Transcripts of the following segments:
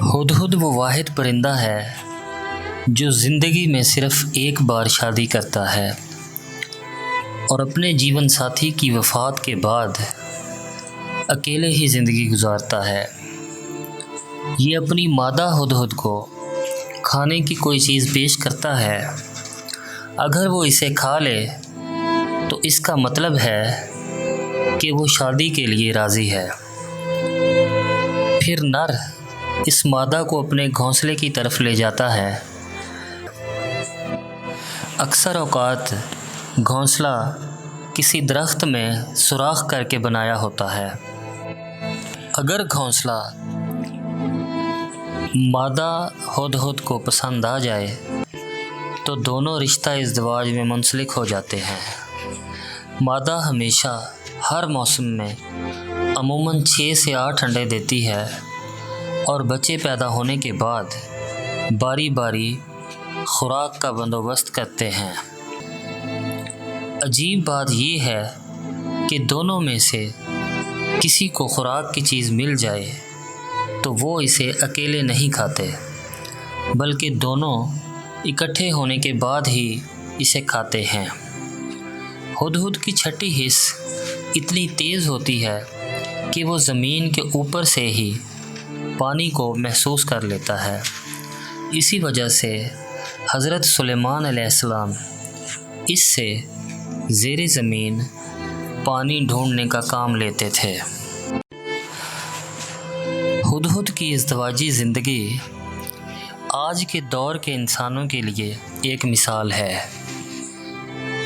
ہدہد وہ واحد پرندہ ہے جو زندگی میں صرف ایک بار شادی کرتا ہے اور اپنے جیون ساتھی کی وفات کے بعد اکیلے ہی زندگی گزارتا ہے۔ یہ اپنی مادہ ہدہد کو کھانے کی کوئی چیز پیش کرتا ہے۔ اگر وہ اسے کھا لے تو اس کا مطلب ہے کہ وہ شادی کے لیے راضی ہے۔ پھر نر اس مادہ کو اپنے گھونسلے کی طرف لے جاتا ہے۔ اکثر اوقات گھونسلہ کسی درخت میں سوراخ کر کے بنایا ہوتا ہے۔ اگر گھونسلہ مادہ ہدہد کو پسند آ جائے تو دونوں رشتہ ازدواج میں منسلک ہو جاتے ہیں۔ مادہ ہمیشہ ہر موسم میں عموماً 6 سے 8 انڈے دیتی ہے اور بچے پیدا ہونے کے بعد باری باری خوراک کا بندوبست کرتے ہیں۔ عجیب بات یہ ہے کہ دونوں میں سے کسی کو خوراک کی چیز مل جائے تو وہ اسے اکیلے نہیں کھاتے، بلکہ دونوں اکٹھے ہونے کے بعد ہی اسے کھاتے ہیں۔ ہدہد کی چھٹی حس اتنی تیز ہوتی ہے کہ وہ زمین کے اوپر سے ہی پانی کو محسوس کر لیتا ہے۔ اسی وجہ سے حضرت سلیمان علیہ السلام اس سے زیر زمین پانی ڈھونڈنے کا کام لیتے تھے۔ ہدہد کی ازدواجی زندگی آج کے دور کے انسانوں کے لیے ایک مثال ہے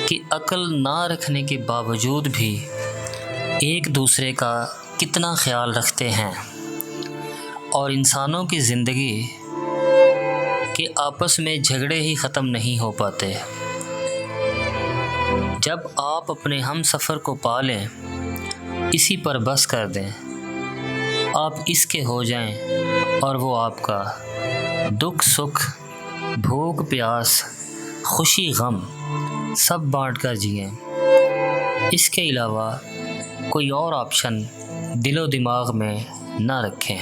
کہ عقل نہ رکھنے کے باوجود بھی ایک دوسرے کا کتنا خیال رکھتے ہیں، اور انسانوں کی زندگی کے آپس میں جھگڑے ہی ختم نہیں ہو پاتے۔ جب آپ اپنے ہم سفر کو پا لیں، اسی پر بس کر دیں، آپ اس کے ہو جائیں اور وہ آپ کا دکھ سکھ، بھوک پیاس، خوشی غم سب بانٹ کر جئیں۔ اس کے علاوہ کوئی اور آپشن دل و دماغ میں نہ رکھیں۔